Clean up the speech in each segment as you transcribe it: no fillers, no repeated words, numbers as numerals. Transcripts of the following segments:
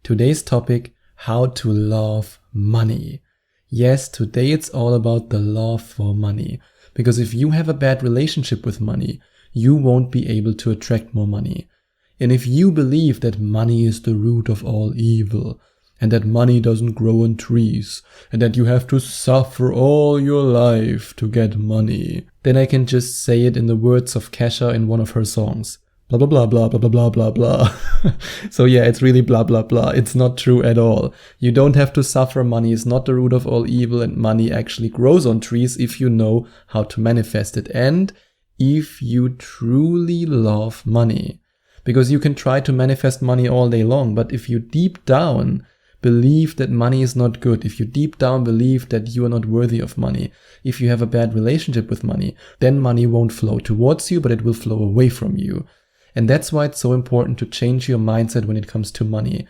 Today's topic, how to love money. Yes, today it's all about the love for money. Because if you have a bad relationship with money, you won't be able to attract more money. And if you believe that money is the root of all evil, and that money doesn't grow on trees, and that you have to suffer all your life to get money, then I can just say it in the words of Kesha in one of her songs. Blah, blah, blah, blah, blah, blah, blah, blah, blah. So yeah, it's really blah, blah, blah. It's not true at all. You don't have to suffer. Money is not the root of all evil, and money actually grows on trees if you know how to manifest it. And if you truly love money. Because you can try to manifest money all day long, but if you deep down believe that money is not good, if you deep down believe that you are not worthy of money, if you have a bad relationship with money, then money won't flow towards you, but it will flow away from you. And that's why it's so important to change your mindset when it comes to money.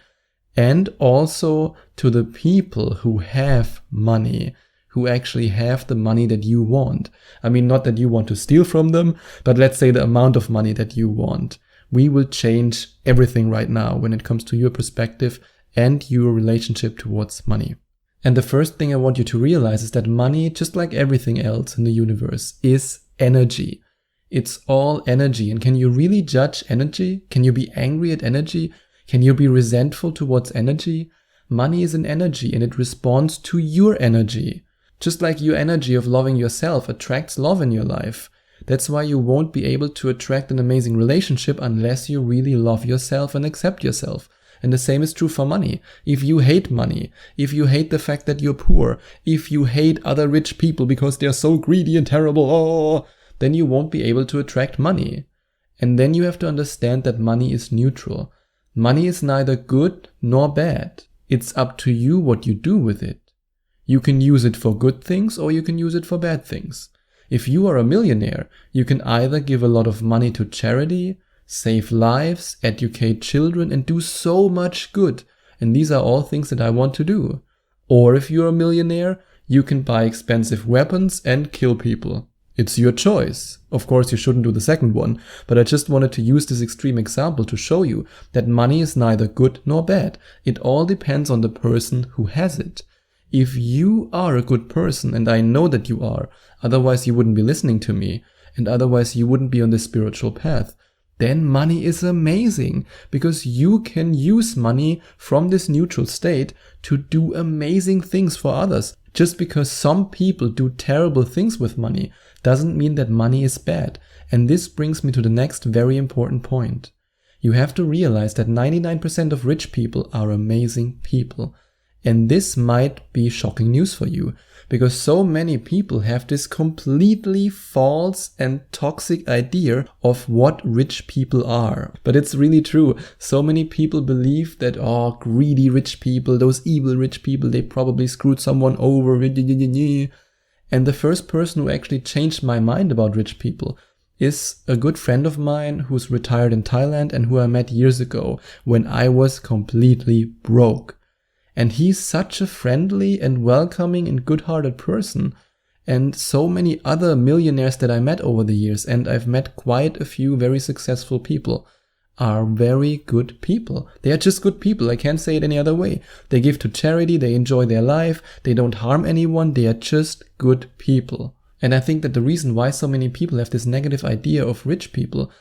And also to the people who have money, who actually have the money that you want. I mean, not that you want to steal from them, but let's say the amount of money that you want. We will change everything right now when it comes to your perspective and your relationship towards money. And the first thing I want you to realize is that money, just like everything else in the universe, is energy. It's all energy. And can you really judge energy? Can you be angry at energy? Can you be resentful towards energy? Money is an energy and it responds to your energy. Just like your energy of loving yourself attracts love in your life. That's why you won't be able to attract an amazing relationship unless you really love yourself and accept yourself. And the same is true for money. If you hate money, if you hate the fact that you're poor, if you hate other rich people because they're so greedy and terrible, then you won't be able to attract money. And then you have to understand that money is neutral. Money is neither good nor bad. It's up to you what you do with it. You can use it for good things or you can use it for bad things. If you are a millionaire, you can either give a lot of money to charity, save lives, educate children, and do so much good. And these are all things that I want to do. Or if you're a millionaire, you can buy expensive weapons and kill people. It's your choice. Of course, you shouldn't do the second one, but I just wanted to use this extreme example to show you that money is neither good nor bad. It all depends on the person who has it. If you are a good person, and I know that you are, otherwise you wouldn't be listening to me, and otherwise you wouldn't be on this spiritual path, then money is amazing, because you can use money from this neutral state to do amazing things for others. Just because some people do terrible things with money doesn't mean that money is bad. And this brings me to the next very important point. You have to realize that 99% of rich people are amazing people. And this might be shocking news for you, because so many people have this completely false and toxic idea of what rich people are. But it's really true. So many people believe that, greedy rich people, those evil rich people, they probably screwed someone over. And the first person who actually changed my mind about rich people is a good friend of mine who's retired in Thailand and who I met years ago when I was completely broke. And he's such a friendly and welcoming and good-hearted person. And so many other millionaires that I met over the years, and I've met quite a few very successful people, are very good people. They are just good people. I can't say it any other way. They give to charity, they enjoy their life, they don't harm anyone, they are just good people. And I think that the reason why so many people have this negative idea of rich people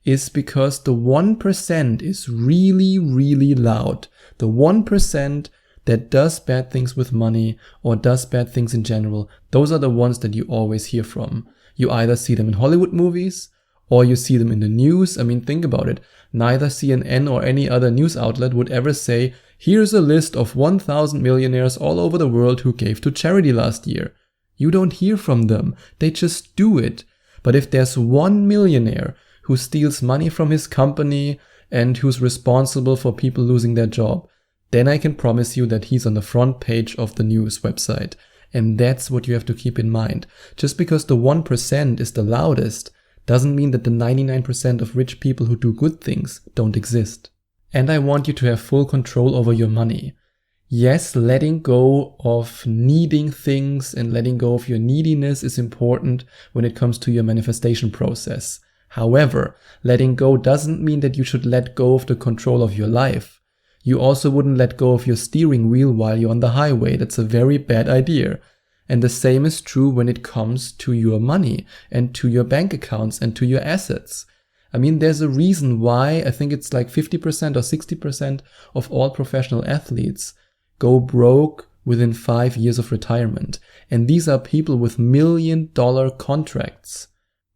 is because the 1% is really, really loud. The 1% that does bad things with money or does bad things in general, those are the ones that you always hear from. You either see them in Hollywood movies or you see them in the news. I mean, think about it. Neither CNN or any other news outlet would ever say, here's a list of 1,000 millionaires all over the world who gave to charity last year. You don't hear from them. They just do it. But if there's one millionaire who steals money from his company and who's responsible for people losing their job, then I can promise you that he's on the front page of the news website. And that's what you have to keep in mind. Just because the 1% is the loudest doesn't mean that the 99% of rich people who do good things don't exist. And I want you to have full control over your money. Yes, letting go of needing things and letting go of your neediness is important when it comes to your manifestation process. However, letting go doesn't mean that you should let go of the control of your life. You also wouldn't let go of your steering wheel while you're on the highway. That's a very bad idea. And the same is true when it comes to your money and to your bank accounts and to your assets. I mean, there's a reason why I think it's like 50% or 60% of all professional athletes go broke within 5 years of retirement. And these are people with $1 million contracts.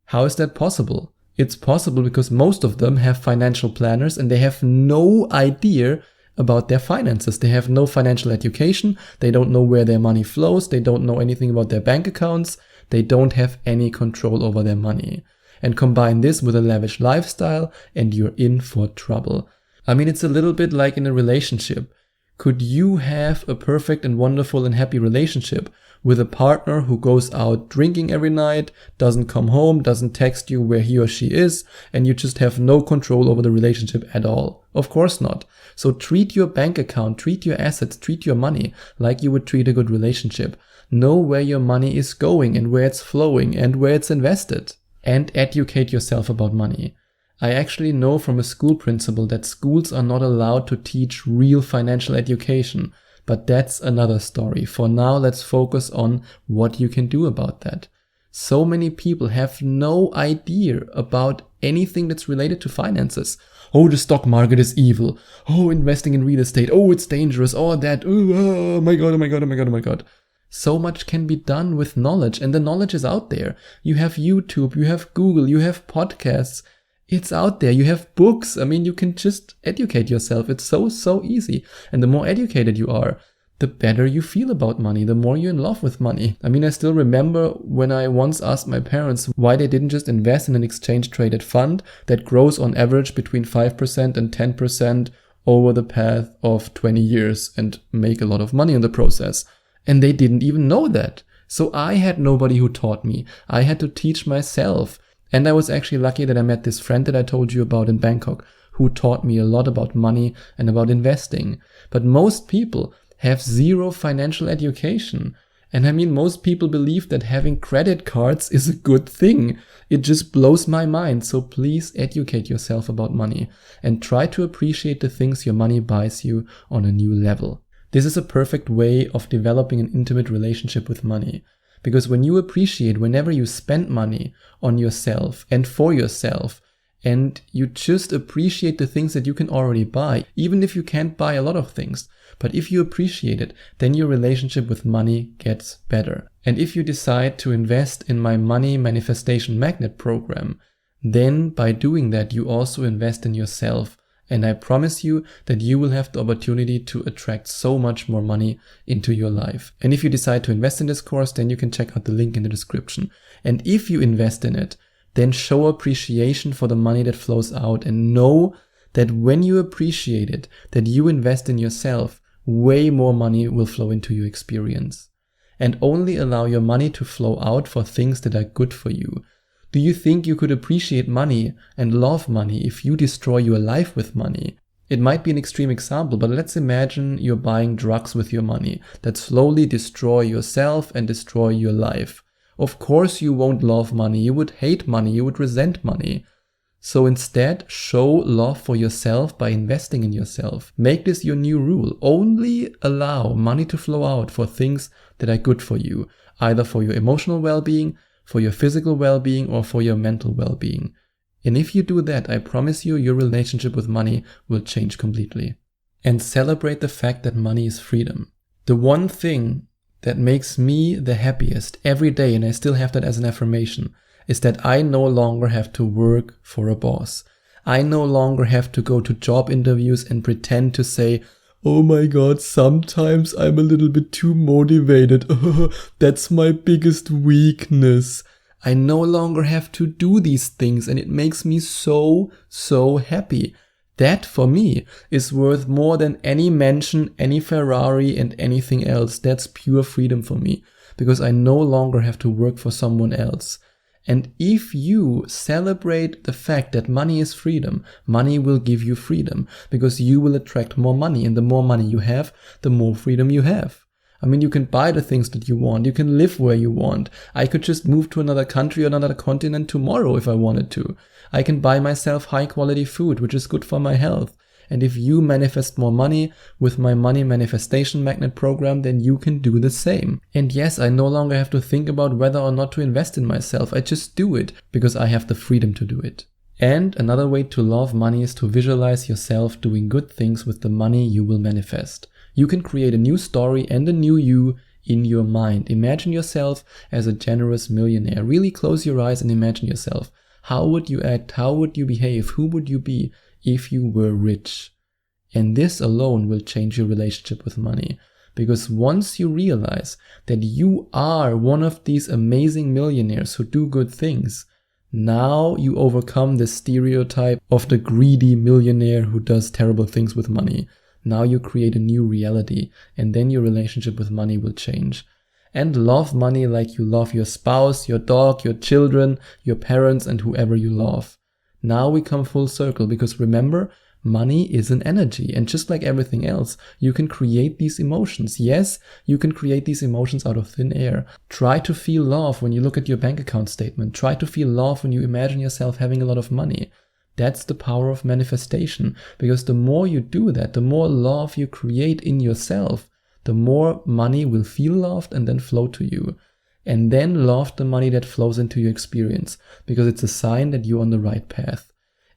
How is that possible? It's possible because most of them have financial planners and they have no idea about their finances. They have no financial education. They don't know where their money flows. They don't know anything about their bank accounts. They don't have any control over their money. And combine this with a lavish lifestyle and you're in for trouble. I mean, it's a little bit like in a relationship. Could you have a perfect and wonderful and happy relationship with a partner who goes out drinking every night, doesn't come home, doesn't text you where he or she is, and you just have no control over the relationship at all? Of course not. So treat your bank account, treat your assets, treat your money like you would treat a good relationship. Know where your money is going and where it's flowing and where it's invested. And educate yourself about money. I actually know from a school principal that schools are not allowed to teach real financial education, but that's another story. For now, let's focus on what you can do about that. So many people have no idea about anything that's related to finances. Oh, the stock market is evil. Oh, investing in real estate. Oh, it's dangerous. Oh, that. Oh my God, oh my God, oh my God, oh my God. So much can be done with knowledge, and the knowledge is out there. You have YouTube, you have Google, you have podcasts. It's out there. You have books. I mean, you can just educate yourself. It's so easy. And the more educated you are, the better you feel about money, the more you're in love with money. I mean, I still remember when I once asked my parents why they didn't just invest in an exchange-traded fund that grows on average between 5% and 10% over the path of 20 years and make a lot of money in the process. And they didn't even know that. So I had nobody who taught me. I had to teach myself. And I was actually lucky that I met this friend that I told you about in Bangkok, who taught me a lot about money and about investing. But most people have zero financial education. And I mean, most people believe that having credit cards is a good thing. It just blows my mind. So please educate yourself about money and try to appreciate the things your money buys you on a new level. This is a perfect way of developing an intimate relationship with money. Because when you appreciate whenever you spend money on yourself and for yourself, and you just appreciate the things that you can already buy, even if you can't buy a lot of things, but if you appreciate it, then your relationship with money gets better. And if you decide to invest in my Money Manifestation Magnet program, then by doing that, you also invest in yourself. And I promise you that you will have the opportunity to attract so much more money into your life. And if you decide to invest in this course, then you can check out the link in the description. And if you invest in it, then show appreciation for the money that flows out and know that when you appreciate it, that you invest in yourself, way more money will flow into your experience. And only allow your money to flow out for things that are good for you. Do you think you could appreciate money and love money if you destroy your life with money? It might be an extreme example, but let's imagine you're buying drugs with your money that slowly destroy yourself and destroy your life. Of course you won't love money, you would hate money, you would resent money. So instead, show love for yourself by investing in yourself. Make this your new rule. Only allow money to flow out for things that are good for you, either for your emotional well-being, for your physical well-being, or for your mental well-being. And if you do that, I promise you, your relationship with money will change completely. And celebrate the fact that money is freedom. The one thing that makes me the happiest every day, and I still have that as an affirmation, is that I no longer have to work for a boss. I no longer have to go to job interviews and pretend to say, oh my God, sometimes I'm a little bit too motivated. That's my biggest weakness. I no longer have to do these things, and it makes me so happy. That for me is worth more than any mansion, any Ferrari, and anything else. That's pure freedom for me, because I no longer have to work for someone else. And if you celebrate the fact that money is freedom, money will give you freedom, because you will attract more money, and the more money you have, the more freedom you have. I mean, you can buy the things that you want, you can live where you want. I could just move to another country or another continent tomorrow if I wanted to. I can buy myself high quality food, which is good for my health. And if you manifest more money with my money manifestation magnet program, then you can do the same. And yes, I no longer have to think about whether or not to invest in myself. I just do it because I have the freedom to do it. And another way to love money is to visualize yourself doing good things with the money you will manifest. You can create a new story and a new you in your mind. Imagine yourself as a generous millionaire. Really close your eyes and imagine yourself. How would you act? How would you behave? Who would you be if you were rich? And this alone will change your relationship with money. Because once you realize that you are one of these amazing millionaires who do good things, now you overcome the stereotype of the greedy millionaire who does terrible things with money. Now you create a new reality, and then your relationship with money will change. And love money like you love your spouse, your dog, your children, your parents, and whoever you love. Now we come full circle, because remember, money is an energy, and just like everything else, you can create these emotions. Yes, you can create these emotions out of thin air. Try to feel love when you look at your bank account statement. Try to feel love when you imagine yourself having a lot of money. That's the power of manifestation, because the more you do that, the more love you create in yourself, the more money will feel loved and then flow to you. And then love the money that flows into your experience, because it's a sign that you're on the right path.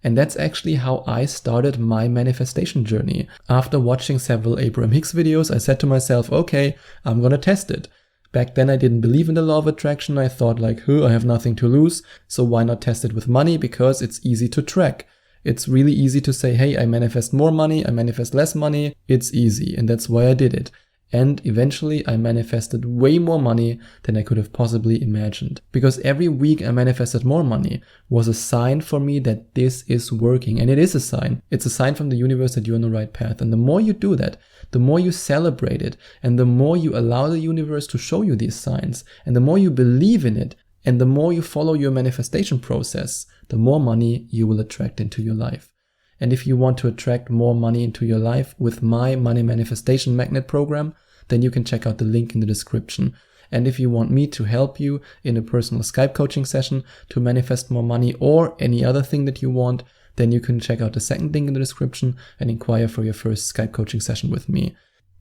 And that's actually how I started my manifestation journey. After watching several Abraham Hicks videos, I said to myself, okay, I'm gonna test it. Back then I didn't believe in the law of attraction. I thought like, I have nothing to lose, so why not test it with money, because it's easy to track. It's really easy to say, hey, I manifest more money, I manifest less money. It's easy, and that's why I did it. And eventually I manifested way more money than I could have possibly imagined. Because every week I manifested more money was a sign for me that this is working. And it is a sign. It's a sign from the universe that you're on the right path. And the more you do that, the more you celebrate it, and the more you allow the universe to show you these signs, and the more you believe in it, and the more you follow your manifestation process, the more money you will attract into your life. And if you want to attract more money into your life with my money manifestation magnet program, then you can check out the link in the description. And if you want me to help you in a personal Skype coaching session to manifest more money, or any other thing that you want, then you can check out the second link in the description and inquire for your first Skype coaching session with me.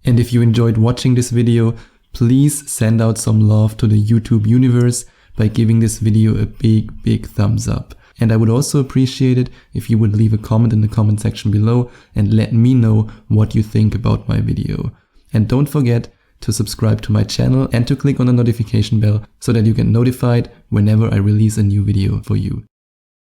And if you enjoyed watching this video, please send out some love to the YouTube universe by giving this video a big thumbs up. And I would also appreciate it if you would leave a comment in the comment section below and let me know what you think about my video. And don't forget to subscribe to my channel and to click on the notification bell so that you get notified whenever I release a new video for you.